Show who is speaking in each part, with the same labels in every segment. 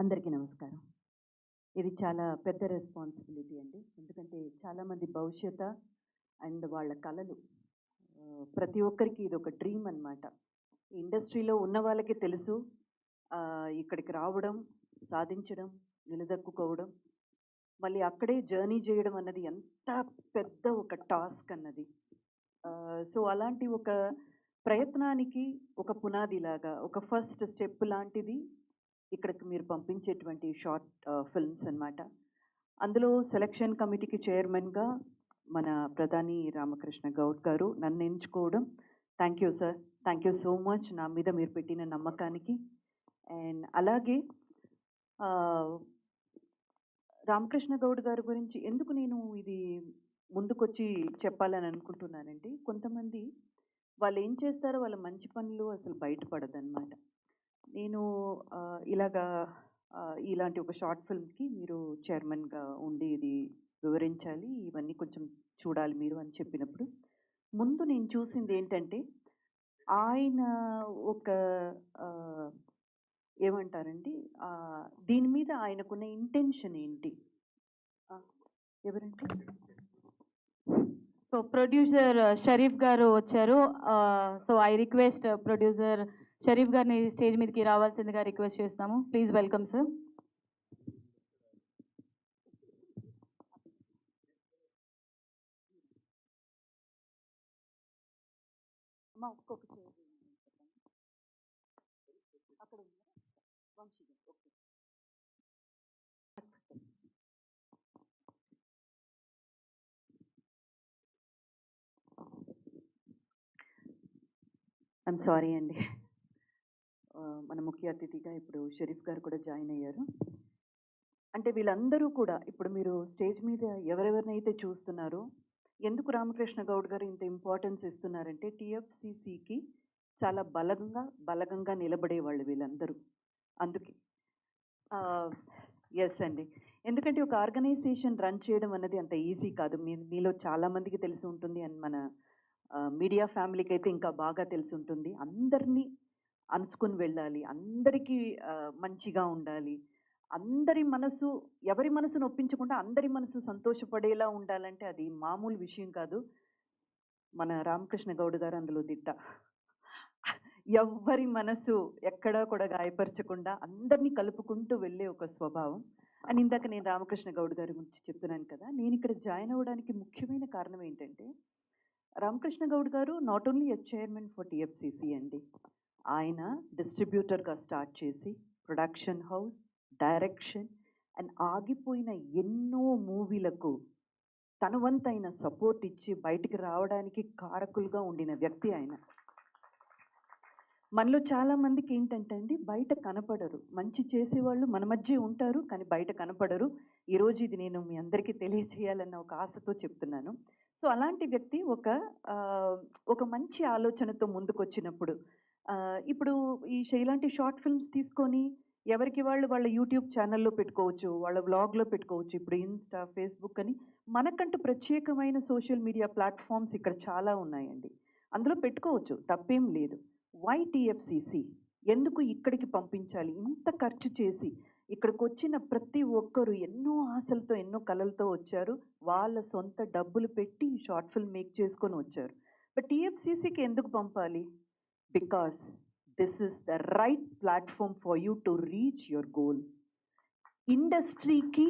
Speaker 1: అందరికీ నమస్కారం. ఇది చాలా పెద్ద రెస్పాన్సిబిలిటీ అండి. ఎందుకంటే చాలామంది భవిష్యత అండ్ వాళ్ళ కలలు ప్రతి ఒక్కరికి ఇదొక డ్రీమ్ అనమాట. ఇండస్ట్రీలో ఉన్న వాళ్ళకి తెలుసు ఇక్కడికి రావడం, సాధించడం, నిలదొక్కుకోవడం, మళ్ళీ అక్కడే జర్నీ చేయడం అన్నది ఎంత పెద్ద ఒక టాస్క్ అన్నది. సో అలాంటి ఒక ప్రయత్నానికి ఒక పునాదిలాగా, ఒక ఫస్ట్ స్టెప్ లాంటిది ఇక్కడికి మీరు పంపించేటువంటి షార్ట్ ఫిల్మ్స్ అన్నమాట. అందులో సెలక్షన్ కమిటీకి చైర్మన్‌గా మన ప్రధాని రామకృష్ణ గౌడ్ గారు నన్ను ఎంచుకోవడం. Thank you sir. Thank you so much నా మీద మీరు పెట్టిన నమ్మకానికి. అండ్ అలాగే రామకృష్ణ గౌడ్ గారి గురించి ఎందుకు నేను ఇది ముందుకొచ్చి చెప్పాలని అనుకుంటున్నానంటే, కొంతమంది వాళ్ళు ఏం చేస్తారో వాళ్ళ మంచి పనులు అసలు బయటపడదన్నమాట. నేను ఇలాగా ఇలాంటి ఒక షార్ట్ ఫిల్మ్‌కి మీరు చైర్మన్‌గా ఉండి ఇది వివరించాలి, ఇవన్నీ కొంచెం చూడాలి మీరు అని చెప్పినప్పుడు, ముందు నేను చూసింది ఏంటంటే, ఆయన ఒక ఏమంటారండి, దీని మీద ఆయనకున్న ఇంటెన్షన్ ఏంటి? ఎవరండి?
Speaker 2: సో ప్రొడ్యూసర్ షరీఫ్ గారు వచ్చారు. So I request producer Sharif గారిని స్టేజ్ మీదకి రావాల్సిందిగా రిక్వెస్ట్ చేస్తాము. Please welcome sir.
Speaker 1: అమ్మా ఒక్కొక్క చైర్ అక్కడ ఉన్నారా? వంశీ గారు. ఓకే. ఐఎమ్ సారీ అండి. మన ముఖ్య అతిథిగా ఇప్పుడు షరీఫ్ గారు కూడా జాయిన్ అయ్యారు. అంటే వీళ్ళందరూ కూడా ఇప్పుడు మీరు స్టేజ్ మీద ఎవరెవరినైతే చూస్తున్నారో, ఎందుకు రామకృష్ణ గౌడ్ గారు ఇంత ఇంపార్టెన్స్ ఇస్తున్నారంటే, టీఎఫ్సీసీకి చాలా బలగంగా నిలబడేవాళ్ళు వీళ్ళందరూ. అందుకే ఎస్ అండి. ఎందుకంటే ఒక ఆర్గనైజేషన్ రన్ చేయడం అన్నది అంత ఈజీ కాదు. మీలో చాలా మందికి తెలిసి ఉంటుంది అండ్ మన మీడియా ఫ్యామిలీకి అయితే ఇంకా బాగా తెలిసి ఉంటుంది. అందరినీ అనుసుకొని వెళ్ళాలి, అందరికీ మంచిగా ఉండాలి, ఎవరి మనసును ఒప్పించకుండా అందరి మనసు సంతోషపడేలా ఉండాలంటే అది మామూలు విషయం కాదు. మన రామకృష్ణ గౌడ్ గారు అందులో దిట్ట. ఎవ్వరి మనసు ఎక్కడా కూడా గాయపరచకుండా అందరినీ కలుపుకుంటూ వెళ్ళే ఒక స్వభావం. అండ్ ఇందాక నేను రామకృష్ణ గౌడ్ గారి గురించి చెప్తున్నాను కదా, నేను ఇక్కడ జాయిన్ అవ్వడానికి ముఖ్యమైన కారణం ఏంటంటే, రామకృష్ణ గౌడ్ గారు not only a chairman for TFCC అండి. ఆయన డిస్ట్రిబ్యూటర్గా స్టార్ట్ చేసి ప్రొడక్షన్ హౌస్, డైరెక్షన్ అండ్ ఆగిపోయిన ఎన్నో మూవీలకు తన వంతైన సపోర్ట్ ఇచ్చి బయటికి రావడానికి కారకులుగా ఉండిన వ్యక్తి ఆయన. మనలో చాలా మందికి ఏంటంటే అండి, బయట కనపడరు. మంచి చేసేవాళ్ళు మన మధ్య ఉంటారు, కానీ బయట కనపడరు. ఈరోజు ఇది నేను మీ అందరికీ తెలియజేయాలన్న ఒక ఆశతో చెప్తున్నాను. సో అలాంటి వ్యక్తి ఒక మంచి ఆలోచనతో ముందుకొచ్చినప్పుడు, ఇప్పుడు ఇలాంటి షార్ట్ ఫిల్మ్స్ తీసుకొని ఎవరికి వాళ్ళు వాళ్ళ యూట్యూబ్ ఛానల్లో పెట్టుకోవచ్చు, వాళ్ళ వ్లాగ్లో పెట్టుకోవచ్చు. ఇప్పుడు ఇన్స్టా, ఫేస్బుక్ అని మనకంటూ ప్రత్యేకమైన సోషల్ మీడియా ప్లాట్ఫామ్స్ ఇక్కడ చాలా ఉన్నాయండి. అందులో పెట్టుకోవచ్చు, తప్పేం లేదు. Why TFCC? ఎందుకు ఇక్కడికి పంపించాలి? ఇంత ఖర్చు చేసి ఇక్కడికి వచ్చిన ప్రతి ఒక్కరు ఎన్నో ఆశలతో, ఎన్నో కలలతో వచ్చారు. వాళ్ళ సొంత డబ్బులు పెట్టి షార్ట్ ఫిల్మ్ మేక్ చేసుకొని వచ్చారు. బట్ టీఎఫ్సీసీకి ఎందుకు పంపాలి? Because this is the right platform for you to reach your goal. ఇండస్ట్రీకి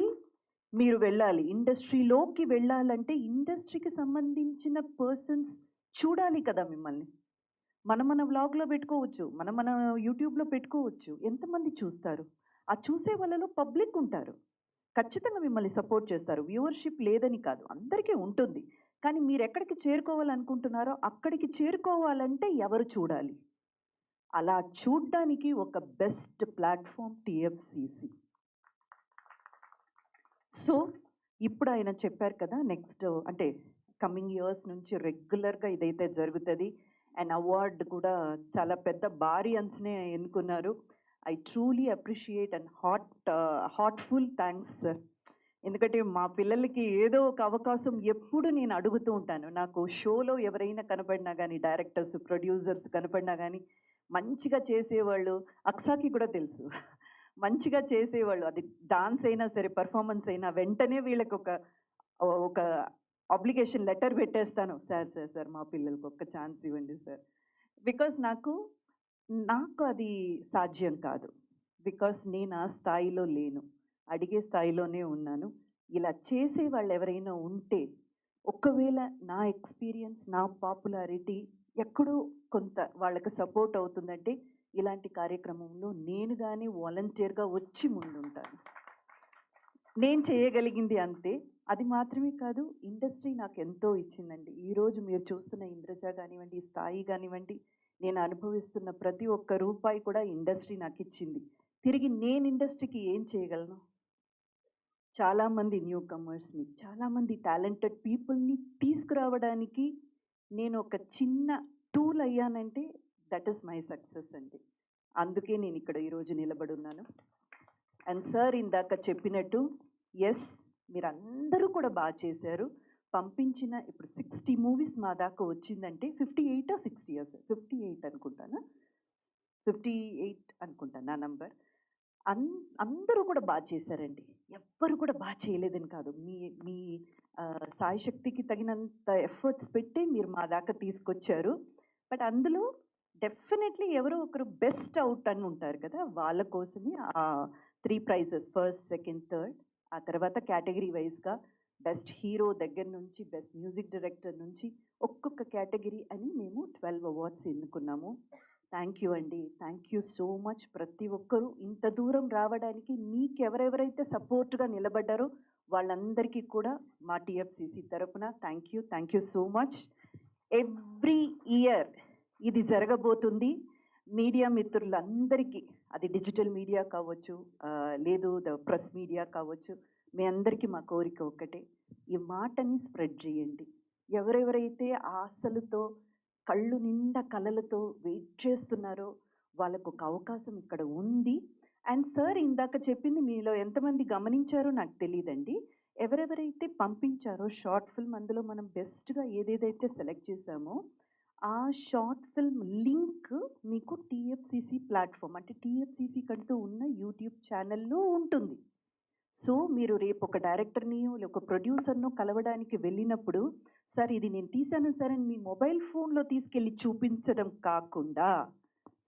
Speaker 1: మీరు వెళ్ళాలి. ఇండస్ట్రీలోకి వెళ్ళాలంటే ఇండస్ట్రీకి సంబంధించిన పర్సన్స్ చూడాలి కదా మిమ్మల్ని. మన వ్లాగ్లో పెట్టుకోవచ్చు, మన యూట్యూబ్లో పెట్టుకోవచ్చు. ఎంతమంది చూస్తారు? ఆ చూసే వాళ్ళలో పబ్లిక్ ఉంటారు, ఖచ్చితంగా మిమ్మల్ని సపోర్ట్ చేస్తారు. వ్యూవర్షిప్ లేదని కాదు, అందరికీ ఉంటుంది. కానీ మీరు ఎక్కడికి చేరుకోవాలనుకుంటున్నారో అక్కడికి చేరుకోవాలంటే ఎవరు చూడాలి? అలా చూడ్డానికి ఒక బెస్ట్ ప్లాట్ఫామ్ టీఎఫ్సీసీ. సో ఇప్పుడు ఆయన చెప్పారు కదా, నెక్స్ట్ అంటే కమింగ్ ఇయర్స్ నుంచి రెగ్యులర్గా ఇదైతే జరుగుతుంది. అండ్ అవార్డు కూడా చాలా పెద్ద భారీ అంచనే ఎన్నుకున్నారు. I truly appreciate and heartful thanks sir. ఎందుకంటే మా పిల్లలకి ఏదో ఒక అవకాశం ఎప్పుడు నేను అడుగుతూ ఉంటాను. నాకు షోలో ఎవరైనా కనపడినా కానీ, డైరెక్టర్స్, ప్రొడ్యూసర్స్ కనపడినా కానీ మంచిగా చేసేవాళ్ళు, అక్సాకి కూడా తెలుసు, మంచిగా చేసేవాళ్ళు. అది డాన్స్ అయినా సరే, పెర్ఫార్మన్స్ అయినా వెంటనే వీళ్ళకి ఒక అప్లికేషన్ లెటర్ పెట్టేస్తాను. సార్ మా పిల్లలకి ఒక్క ఛాన్స్ ఇవ్వండి సార్. బికాజ్ నాకు అది సాధ్యం కాదు. బికాజ్ నేను ఆ స్థాయిలో లేను. అడిగే స్థాయిలోనే ఉన్నాను. ఇలా చేసేవాళ్ళు ఎవరైనా ఉంటే, ఒకవేళ నా ఎక్స్‌పీరియన్స్, నా పాపులారిటీ ఎక్కడో కొంత వాళ్ళకి సపోర్ట్ అవుతుందంటే, ఇలాంటి కార్యక్రమంలో నేను గాని వాలంటీర్‌గా వచ్చి ముందుంటాను. నేను చేయగలిగింది అంతే. అది మాత్రమే కాదు, ఇండస్ట్రీ నాకెంతో ఇచ్చిందండి. ఈరోజు మీరు చూస్తున్న ఇంద్రజ గానివ్వండి, స్థాయి గానివ్వండి, నేను అనుభవిస్తున్న ప్రతి ఒక్క రూపాయి కూడా ఇండస్ట్రీ నాకిచ్చింది. తిరిగి నేను ఇండస్ట్రీకి ఏం చేయగలను? చాలామంది న్యూ కమర్స్‌ని, చాలామంది టాలెంటెడ్ పీపుల్‌ని తీసుకురావడానికి నేను ఒక చిన్న టూల్ అయ్యానంటే దట్ ఈస్ మై సక్సెస్ అండి. అందుకే నేను ఇక్కడ ఈరోజు నిలబడున్నాను. అండ్ సార్ ఇందాక చెప్పినట్టు యెస్, మీరందరూ కూడా బాగా చేశారు. పంపించిన ఇప్పుడు 60 మూవీస్ మా దాకా వచ్చిందంటే 58 60 58 అనుకుంటానా? 58 అనుకుంటా నా నంబర్. అందరూ కూడా బాగా చేశారండి. ఎవ్వరు కూడా బాగా చేయలేదని కాదు. మీ మీ సాయి శక్తికి తగినంత ఎఫర్ట్స్ పెట్టి మీరు మా దాకా తీసుకొచ్చారు. బట్ అందులో డెఫినెట్లీ ఎవరో ఒకరు బెస్ట్ అవుట్ అని ఉంటారు కదా! వాళ్ళ కోసమే 3 ప్రైజెస్ ఫస్ట్, సెకండ్, థర్డ్. ఆ తర్వాత కేటగిరీ వైస్‌గా బెస్ట్ హీరో దగ్గర నుంచి, బెస్ట్ మ్యూజిక్ డైరెక్టర్ నుంచి ఒక్కొక్క కేటగిరీ అని మేము 12 అవార్డ్స్ ఎన్నుకున్నాము. థ్యాంక్ యూ అండి. Thank you so much. ప్రతి ఒక్కరూ ఇంత దూరం రావడానికి మీకెవరెవరైతే సపోర్ట్‌గా నిలబడ్డారో వాళ్ళందరికీ కూడా మా టీఎఫ్సీసీ తరపున thank you so much. Every year ఇది జరగబోతుంది. మీడియా మిత్రులందరికీ, అది డిజిటల్ మీడియా కావచ్చు, లేదు ప్రెస్ మీడియా కావచ్చు, మీ అందరికీ మా కోరిక ఒక్కటే, ఈ మాటని స్ప్రెడ్ చేయండి. ఎవరెవరైతే ఆశలతో, కళ్ళు నిండా కలలతో వెయిట్ చేస్తున్నారో వాళ్ళకు ఒక అవకాశం ఇక్కడ ఉంది. అండ్ సార్ ఇందాక చెప్పింది మీలో ఎంతమంది గమనించారో నాకు తెలియదండి. ఎవరెవరైతే పంపించారో షార్ట్ ఫిల్మ్, అందులో మనం బెస్ట్గా ఏదేదైతే సెలెక్ట్ చేశామో ఆ షార్ట్ ఫిల్మ్ లింక్ మీకు టీఎఫ్సీసీ ప్లాట్ఫామ్, అంటే టీఎఫ్సీసీ కంటూ ఉన్న యూట్యూబ్ ఛానల్లో ఉంటుంది. సో మీరు రేపు ఒక డైరెక్టర్ని ఒక ప్రొడ్యూసర్ను కలవడానికి వెళ్ళినప్పుడు, సార్ ఇది నేను తీశాను సార్ అని మీ మొబైల్ ఫోన్లో తీసుకెళ్ళి చూపించడం కాకుండా,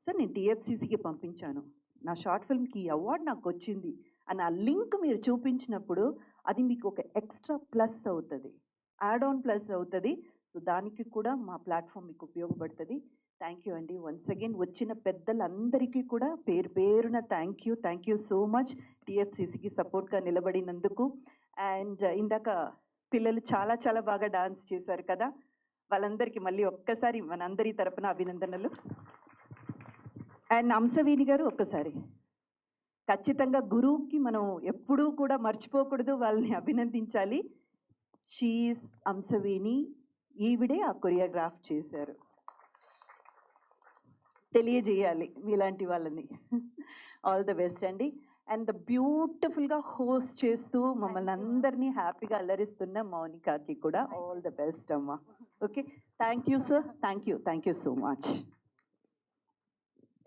Speaker 1: సార్ నేను టీఎఫ్సీసీకి పంపించాను, నా షార్ట్ ఫిల్మ్కి ఈ అవార్డు నాకు వచ్చింది అని ఆ లింక్ మీరు చూపించినప్పుడు అది మీకు ఒక ఎక్స్ట్రా ప్లస్ అవుతుంది, యాడ్ ఆన్ ప్లస్ అవుతుంది. సో దానికి కూడా మా ప్లాట్ఫామ్ మీకు ఉపయోగపడుతుంది. థ్యాంక్ యూ అండి. వన్స్ అగైన్ వచ్చిన పెద్దలందరికీ కూడా పేరు పేరున థ్యాంక్ యూ సో మచ్ టీఎఫ్సీసీకి సపోర్ట్గా నిలబడినందుకు. అండ్ ఇందాక పిల్లలు చాలా చాలా బాగా డాన్స్ చేశారు కదా, వాళ్ళందరికీ మళ్ళీ ఒక్కసారి మనందరి తరపున అభినందనలు. అండ్ అంశవేణి గారు ఒక్కసారి ఖచ్చితంగా గురువుకి మనం ఎప్పుడూ కూడా మర్చిపోకూడదు, వాళ్ళని అభినందించాలి. షీఈస్ అంశవేణి, ఈవిడే ఆ కొరియోగ్రాఫ్ చేశారు. తెలియజేయాలి మీలాంటి వాళ్ళని. ఆల్ ద బెస్ట్ అండి. అండ్ బ్యూటిఫుల్గా హోస్ట్ చేస్తూ మమ్మల్ని అందరినీ హ్యాపీగా అల్లరిస్తున్న మౌనికాకి కూడా ఆల్ ద బెస్ట్ అమ్మా. Okay, thank you sir. Thank you so much.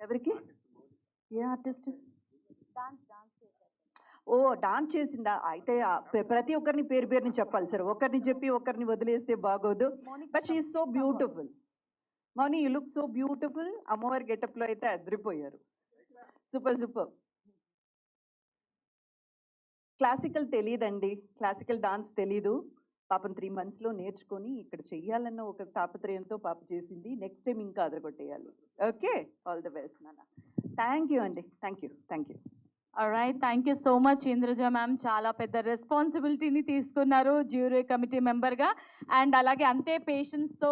Speaker 1: ఎవరికి ఏ ఆర్టిస్ట్? ఓ డాన్స్ చేసిందా? అయితే ప్రతి ఒక్కరిని పేరు పేరుని చెప్పాలి సార్. ఒకరిని చెప్పి ఒకరిని వదిలేస్తే బాగోదు. But she is so beautiful. Mouni, you look so beautiful. అమ్మవారి గెటప్లో అయితే అదిరిపోయారు. Super super. క్లాసికల్ తెలియదండి, క్లాసికల్ డాన్స్ తెలీదు. పాపం 3 monthsలో నేర్చుకొని ఇక్కడ చెయ్యాలన్న ఒక తాపత్రయంతో పాప చేసింది. నెక్స్ట్ టైం ఇంకా అదరగొట్టేయాలి. ఓకే, ఆల్ ద బెస్ట్ నాన్న. థ్యాంక్ యూ అండి. Thank you.
Speaker 2: Alright, thank you so much Indraja ma'am. చాలా పెద్ద రెస్పాన్సిబిలిటీని తీసుకున్నారు జ్యూరీ కమిటీ మెంబర్గా. అండ్ అలాగే అంతే పేషెన్స్తో